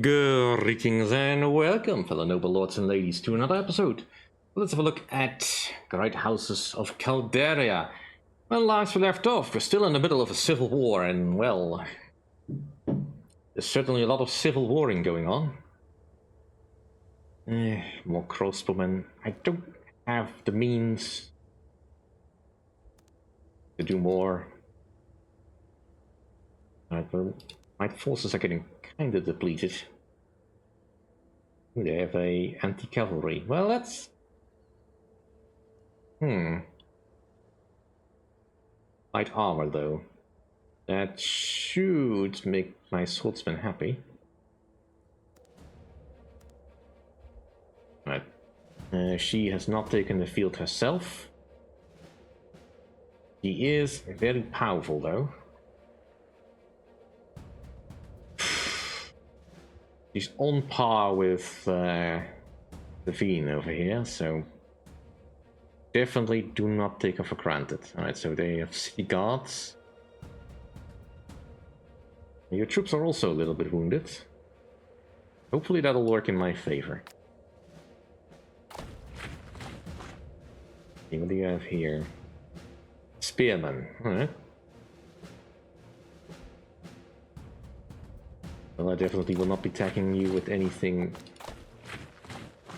Greetings and welcome, fellow noble lords and ladies, to another episode. Let's have a look at Great Houses of Calderia. Well, last we left off, we're still in the middle of a civil war, and well, there's certainly a lot of civil warring going on. More crossbowmen. I don't have the means to do more. My forces are getting kind of depleted. They have a anti-cavalry. Well, that's... Light armor, though. That should make my swordsman happy. Right. She has not taken the field herself. She is very powerful, though. She's on par with the Veen over here, so definitely do not take her for granted. Alright, so they have city guards. Your troops are also a little bit wounded. Hopefully that'll work in my favor. Okay, what do you have here? Spearmen, alright. Well, I definitely will not be attacking you with anything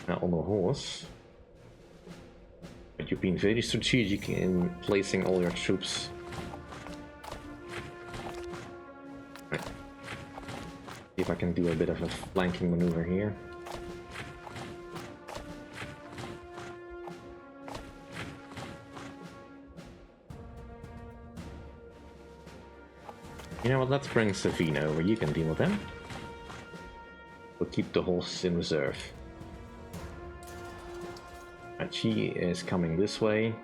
on a horse. But you've been very strategic in placing all your troops. Right. See if I can do a bit of a flanking maneuver here. You know what, let's bring Savina over, you can deal with them. We'll keep the horse in reserve. And she is coming this way.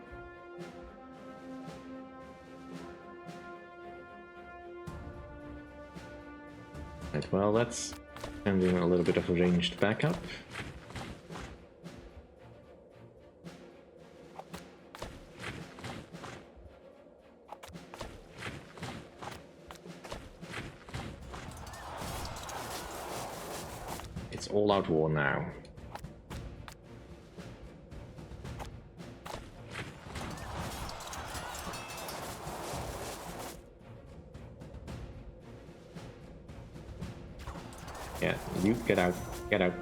Right, well, let's send in a little bit of a ranged backup. It's all-out war now. Yeah, you get out, get out.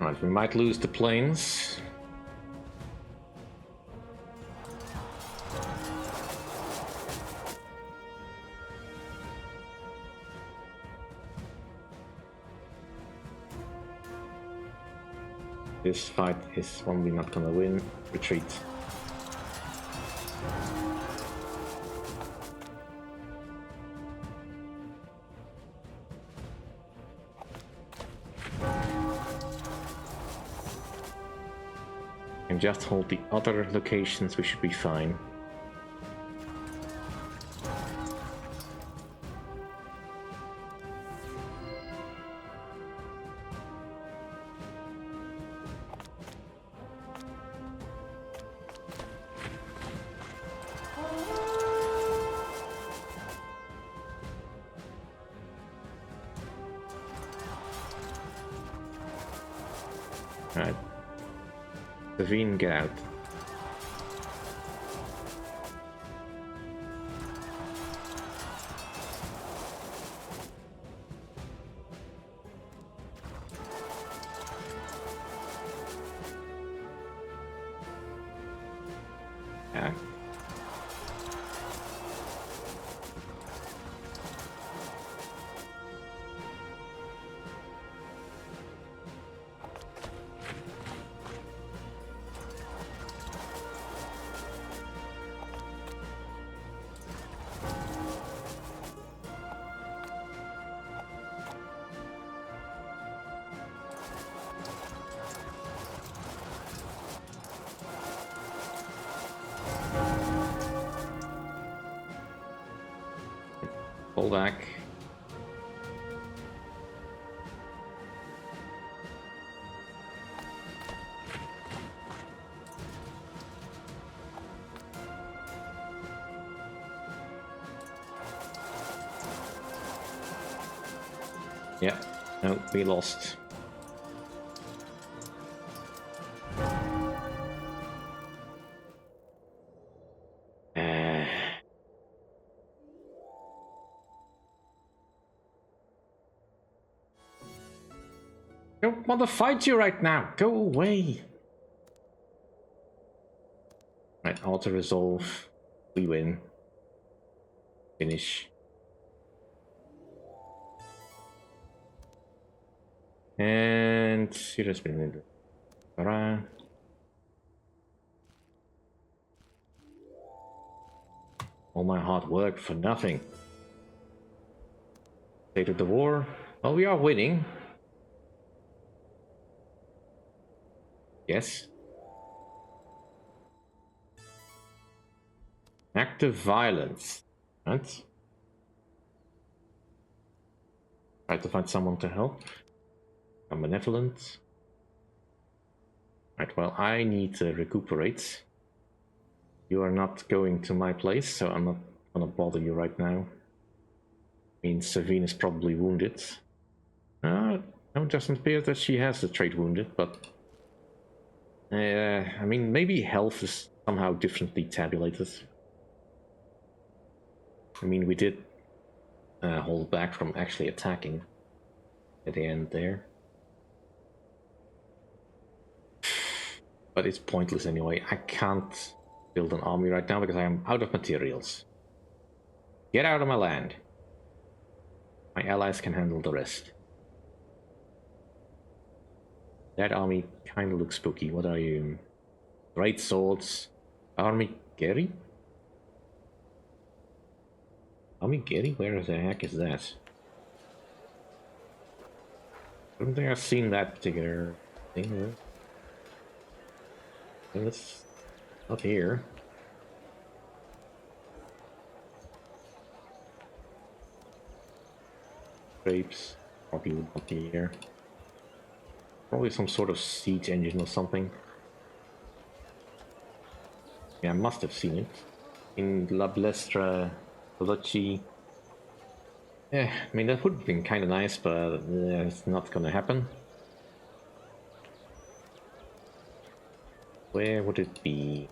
Alright, we might lose the planes. This fight is one we're not gonna win. Retreat. And just hold the other locations, we should be fine. Alright. Savine, get out. Yeah. Pull back. Yeah, no, we lost. Don't want to fight you right now. Go away. Right, auto resolve. We win. Finish. And here has been around. All my hard work for nothing. State of the war. Well, we are winning. Yes. Active violence. Right. Try to find someone to help. I'm benevolent. Right, well, I need to recuperate. You are not going to my place, so I'm not gonna bother you right now. I mean, Savine is probably wounded. No, it doesn't appear that she has the trait wounded, but... I mean, maybe health is somehow differently tabulated. I mean, we did hold back from actually attacking at the end there. But it's pointless anyway. I can't build an army right now because I am out of materials. Get out of my land. My allies can handle the rest. That army kind of looks spooky. What are you? Great swords. Army Gary? Army Gary? Where the heck is that? I don't think I've seen that particular thing. It's not here. Grapes. Probably would not be here. Probably some sort of siege engine or something. Yeah, I must have seen it. In La Blestra, Veloci. Yeah, I mean, that would have been kind of nice, but it's not gonna happen. Where would it be?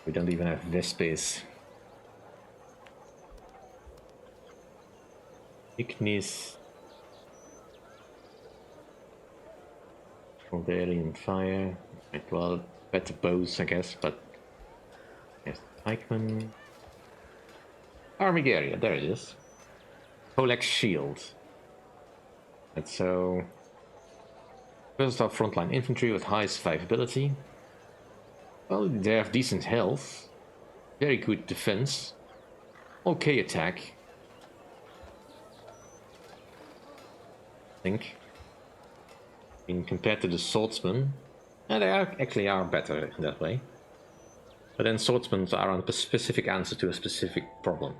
We don't even have Vespes. Ignis. Calderian fire. Right, well, better bows, I guess, but... Yes, Eichmann. Armigeria, there it is. Polex shield. And so... First off, frontline infantry with high survivability. Well, they have decent health. Very good defense. Okay attack. I think. Compared to the swordsmen, and they actually are better in that way. But then swordsmen are a specific answer to a specific problem.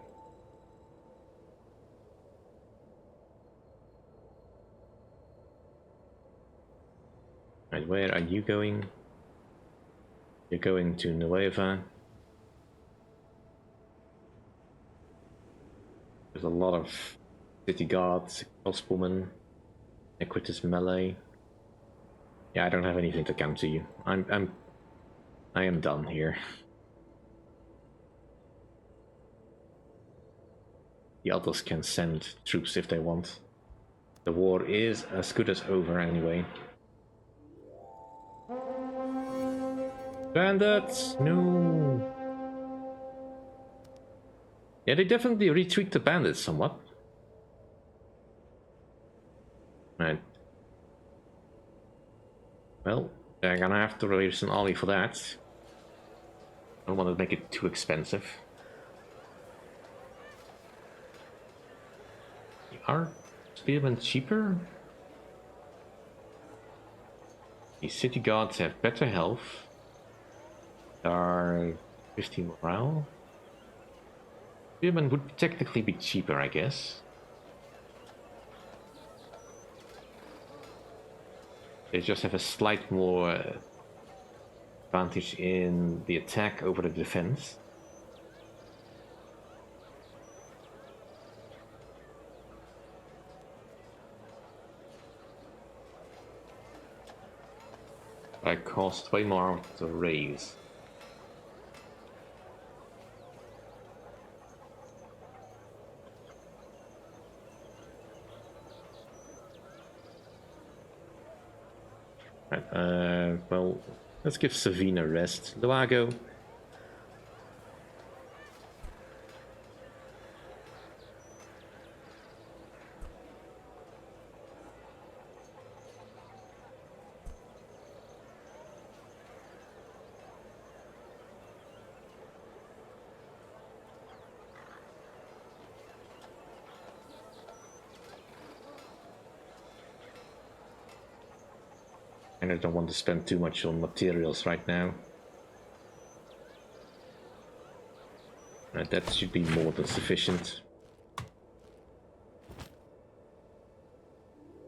Right, where are you going? You're going to Nueva. There's a lot of city guards, crossbowmen, equitus melee. Yeah, I don't have anything to come to you. I am done here. The others can send troops if they want. The war is as good as over anyway. Bandits! No! Yeah, they definitely retreat the bandits somewhat. Right. Well, they're gonna have to raise an army for that. I don't want to make it too expensive. Are spearmen cheaper? The city guards have better health. There are 50 morale. Spearmen would technically be cheaper, I guess. They just have a slight more advantage in the attack over the defense. I cost way more to raise. Right, well, let's give Savina a rest. Luago. And I don't want to spend too much on materials right now. That should be more than sufficient.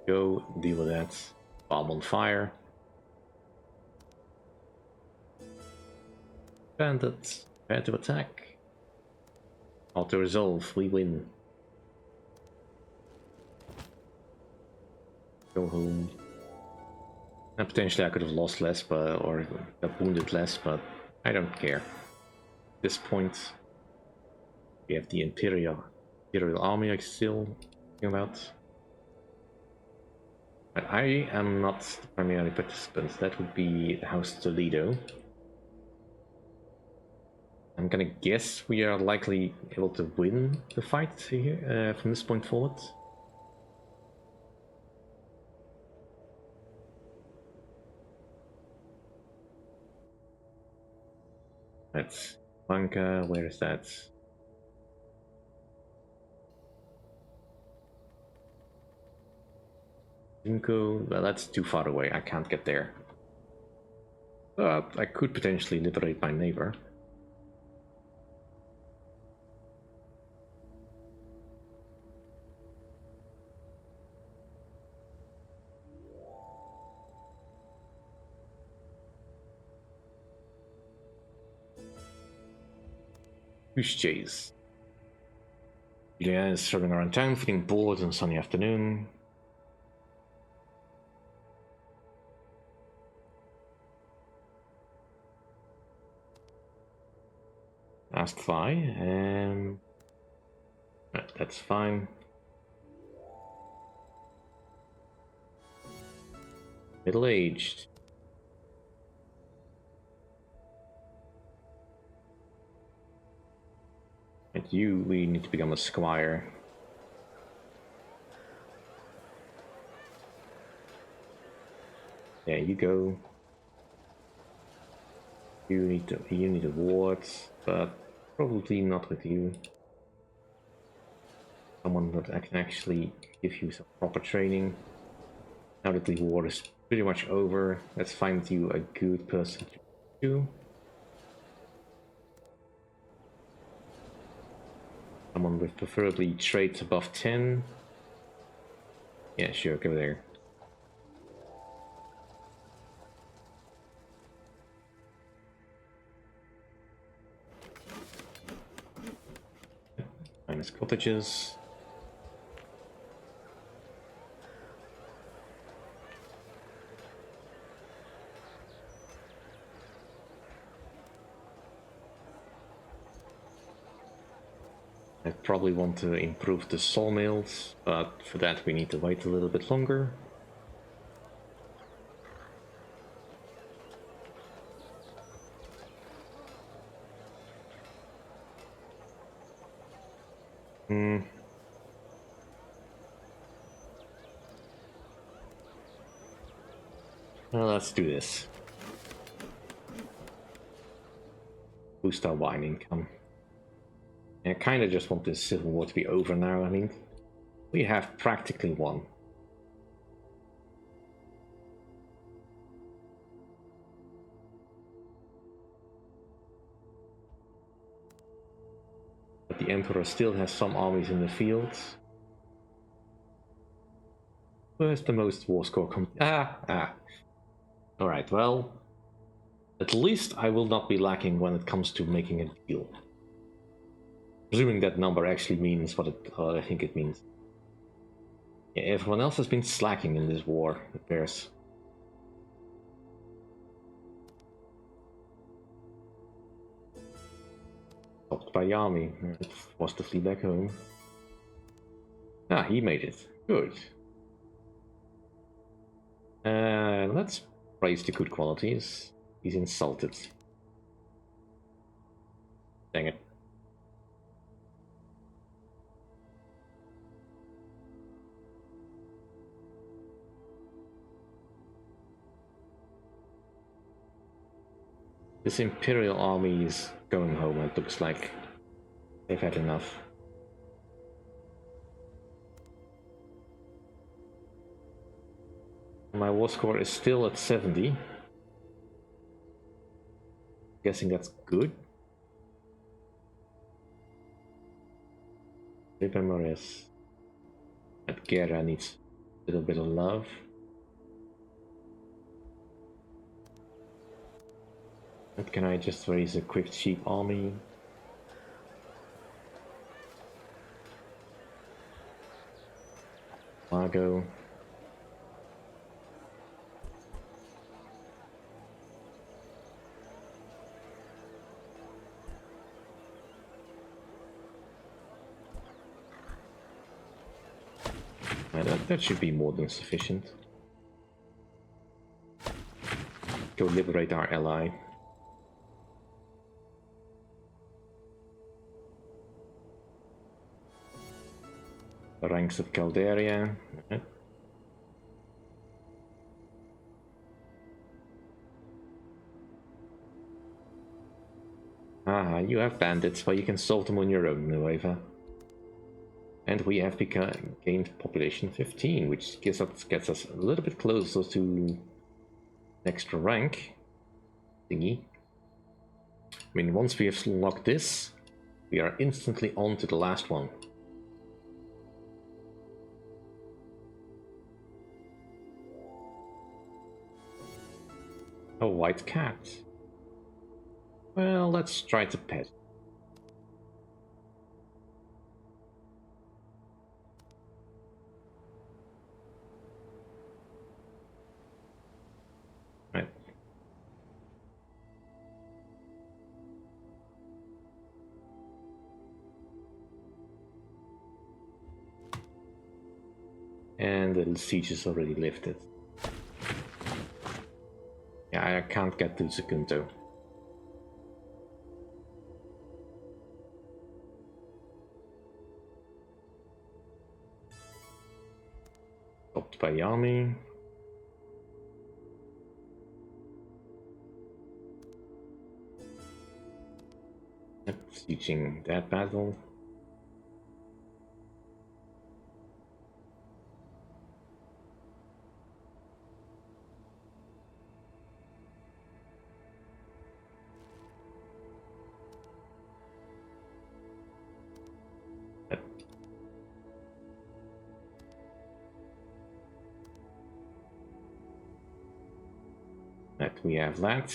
Go, deal with that. Bomb on fire. Bandit, prepare to attack. Auto resolve, we win. Go home. And potentially I could have lost less, or got wounded less, but I don't care. At this point, we have the Imperial Army I'm still thinking about. But I am not the primary participant. That would be the House of Toledo. I'm gonna guess we are likely able to win the fight here from this point forward. That's Banca, where is that? Inco, well, that's too far away, I can't get there. But I could potentially liberate my neighbor. Goose chase. Julia is strolling around town, feeling bored on a sunny afternoon. Ask Vi, that's fine. Middle-aged. And you, we need to become a squire. There you go. You need awards, but probably not with you. Someone that can actually give you some proper training. Now that the war is pretty much over, let's find you a good person to do. Someone with preferably traits above 10. Yeah, sure, go there. Minus cottages. I probably want to improve the sawmills, but for that we need to wait a little bit longer. Well, let's do this. Boost our wine income. I kind of just want this civil war to be over now. I mean, we have practically won. But the Emperor still has some armies in the field. Where's the most war score? Alright, well, At least I will not be lacking when it comes to making a deal. Presuming that number actually means what I think it means. Yeah, everyone else has been slacking in this war, it appears. Stopped by Yami. Forced to flee back home. Ah, he made it. Good. Let's praise the good qualities. He's insulted. Dang it. This Imperial army is going home, it looks like. They've had enough. My war score is still at 70. Guessing that's good. Maris. That Gera needs a little bit of love. And can I just raise a quick cheap army? Margo. That should be more than sufficient. Go liberate our ally. The ranks of Calderia. Ah, you have bandits, but you can solve them on your own, Nueva. And we have gained population 15, which gets us a little bit closer to an extra rank thingy. I mean, once we have locked this, we are instantly on to the last one. A white cat. Well, let's try to pet. Right. And the siege is already lifted. Yeah, I can't get to Segundo. Stopped by Yami. Sieging that battle. We have that.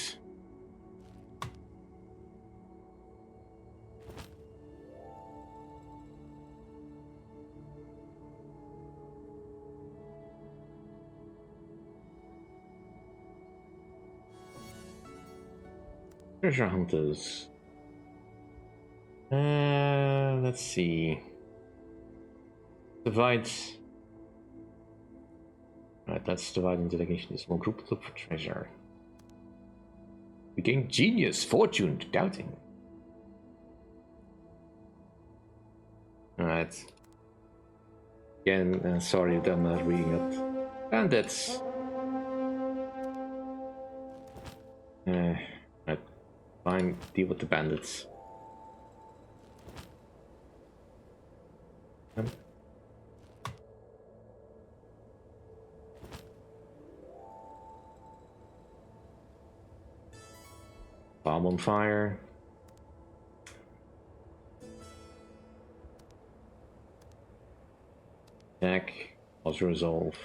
Treasure hunters. Let's see. Divide. Right, let's divide into delegations. One group to look for treasure. We gain genius, fortune, doubting. Alright. Again, sorry if I'm not reading it. Bandits. Right. Fine, deal with the bandits. Bomb on fire. Attack. Pause resolve.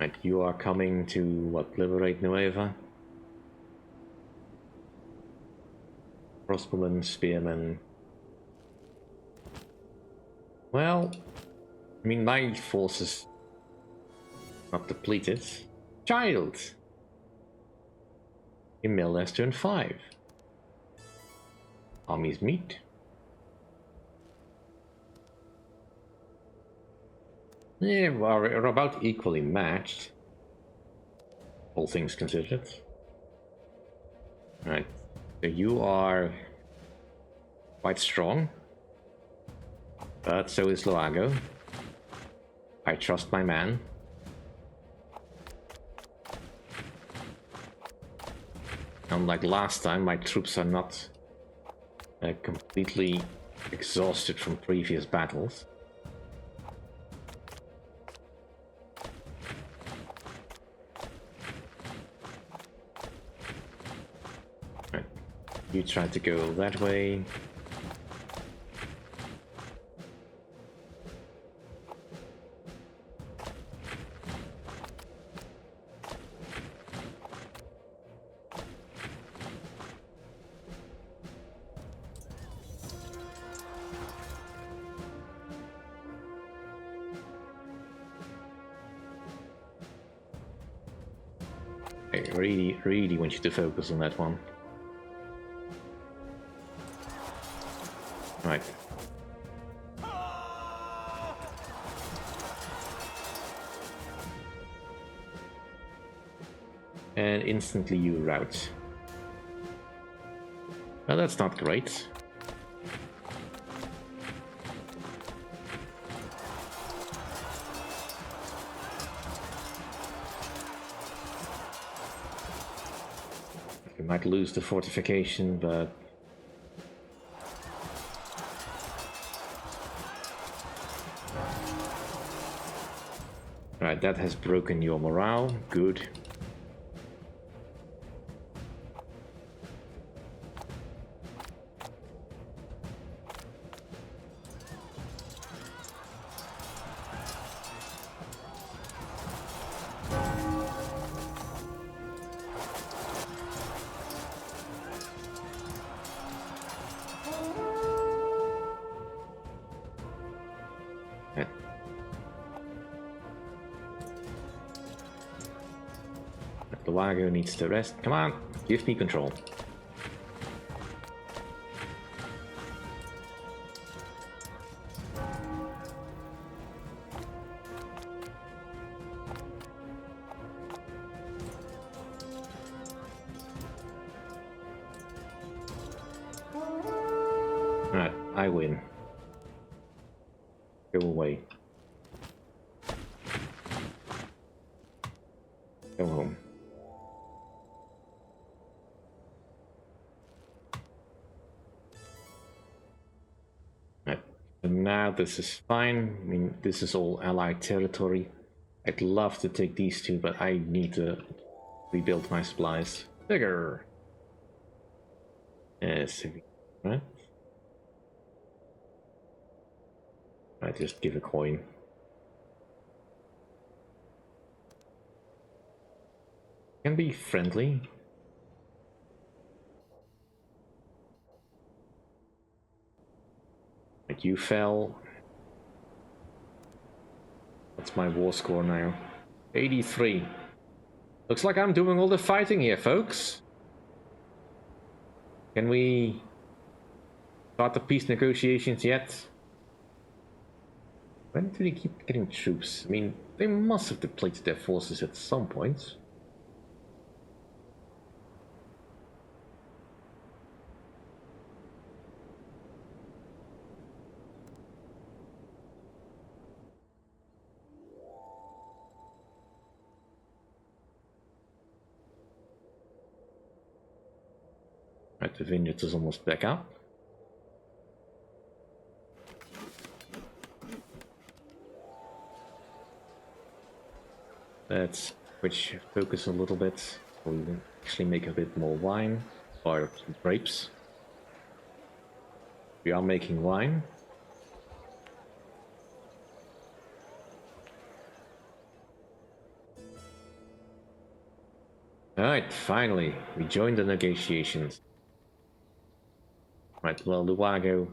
Right, you are coming to, what, liberate Nueva? Crossbowmen, spearmen. Well, I mean, my forces not depleted. Child! Email less turn 5. Armies meet. Yeah, we're about equally matched. All things considered. Right, so you are quite strong. But so is Loago. I trust my man. Unlike last time, my troops are not completely exhausted from previous battles. Right. You try to go that way. I really want you to focus on that one. Right. And instantly you rout. Well, that's not great. We might lose the fortification, but right, that has broken your morale. Good. The Wago needs to rest. Come on, give me control. Alright, I win. Go away. Go home. Right. So now this is fine. I mean, this is all Allied territory. I'd love to take these two, but I need to rebuild my supplies. Bigger! Yes, right? I just give a coin. Can be friendly. Like you fell. What's my war score now? 83. Looks like I'm doing all the fighting here, folks. Can we start the peace negotiations yet? When do they keep getting troops? I mean, they must have depleted their forces at some point. Right, the vineyard is almost back up. Let's switch focus a little bit, so we can actually make a bit more wine, or grapes. We are making wine. Alright, finally, we joined the negotiations. Right, well, Luago,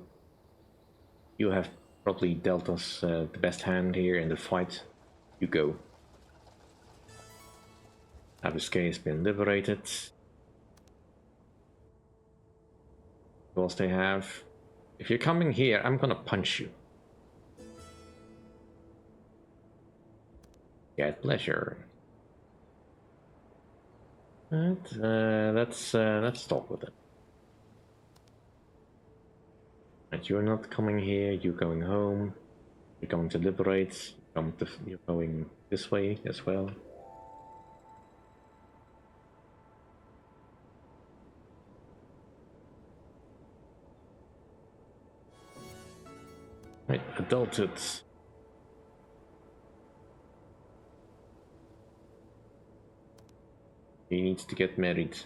you have probably dealt us the best hand here in the fight. You go. Abiskay has been liberated. What else they have? If you're coming here, I'm gonna punch you. Get pleasure. Right, let's talk with it. Right, you're not coming here. You're going home. You're going to liberate. You're going this way as well. Right, adulthood. He needs to get married.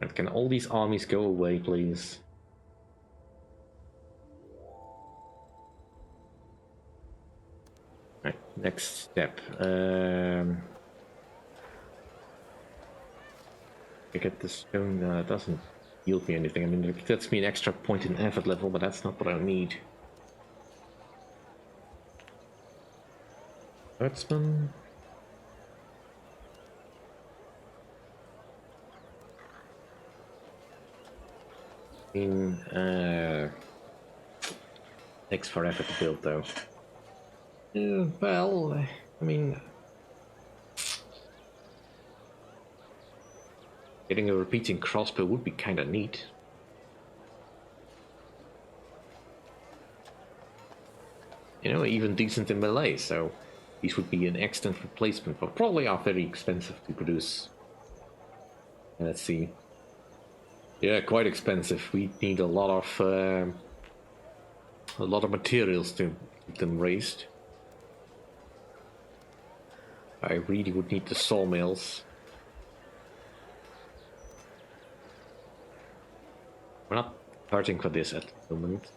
And can all these armies go away, please? Right, next step. I get the stone. It doesn't yield me anything. I mean, it gets me an extra point in effort level, but that's not what I need. Hertzman. I mean, takes forever to build, though. Well, I mean, getting a repeating crossbow would be kind of neat. You know, even decent in melee, so these would be an excellent replacement, but probably are very expensive to produce. Let's see. Yeah, quite expensive. We need a lot of materials to keep them raised. I really would need the sawmills. We're not charging for this at the moment.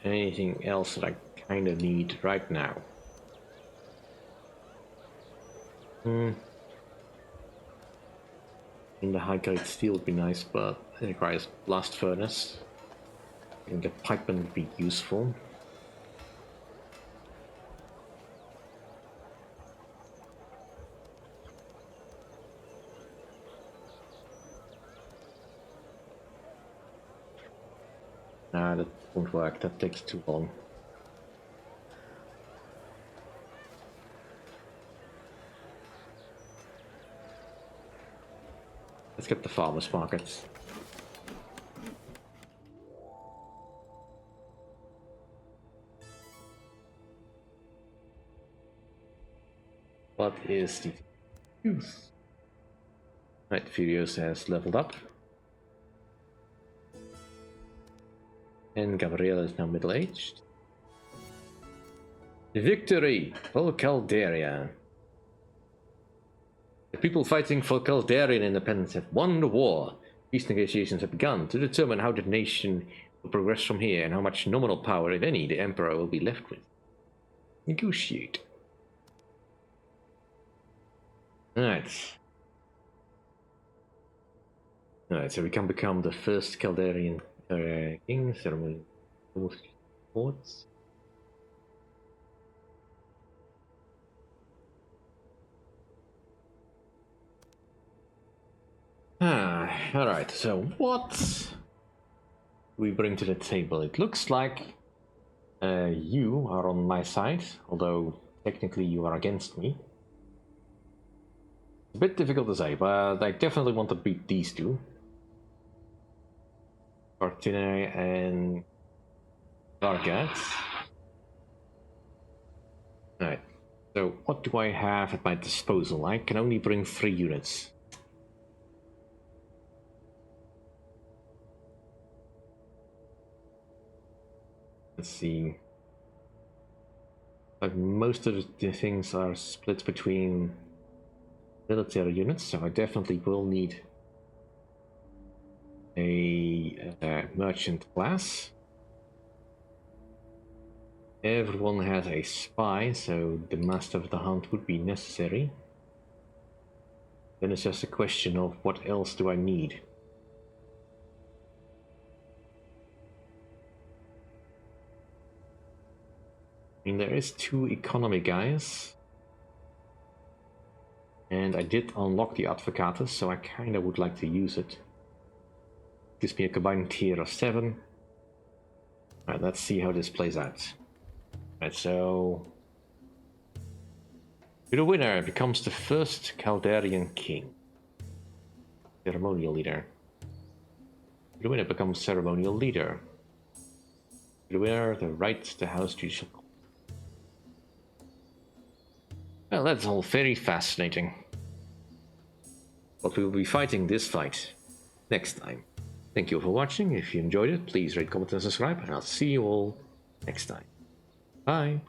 Anything else that I kind of need right now? In the high-grade steel would be nice, but it requires blast furnace. And the pipeline would be useful. Nah, that won't work. That takes too long. Let's get the farmers markets. What is the youth? Right, Furiosa has leveled up. And Gabriella is now middle-aged. Victory for Calderia. The people fighting for Calderian independence have won the war. Peace negotiations have begun to determine how the nation will progress from here and how much nominal power, if any, the Emperor will be left with. Negotiate. Alright. Alright, so we can become the first Calderian king, ceremony ports. Alright, so what we bring to the table? It looks like you are on my side, although technically you are against me. It's a bit difficult to say, but I definitely want to beat these two. Cortina and Gargats. Alright, so what do I have at my disposal? I can only bring 3 units. Let's see. Like most of the things are split between military units, so I definitely will need a merchant class. Everyone has a spy, so the master of the hunt would be necessary. Then it's just a question of what else do I need. I mean, there is 2 economy guys. And I did unlock the Advocatus, so I kinda would like to use it. Gives me a combined tier of 7. Alright, let's see how this plays out. Alright, so... the winner becomes the first Calderian king. Ceremonial leader. The winner becomes ceremonial leader. The winner, the right to house judicial. Well, that's all very fascinating. But we will be fighting this fight next time. Thank you for watching. If you enjoyed it, please rate, comment, and subscribe, and I'll see you all next time. Bye!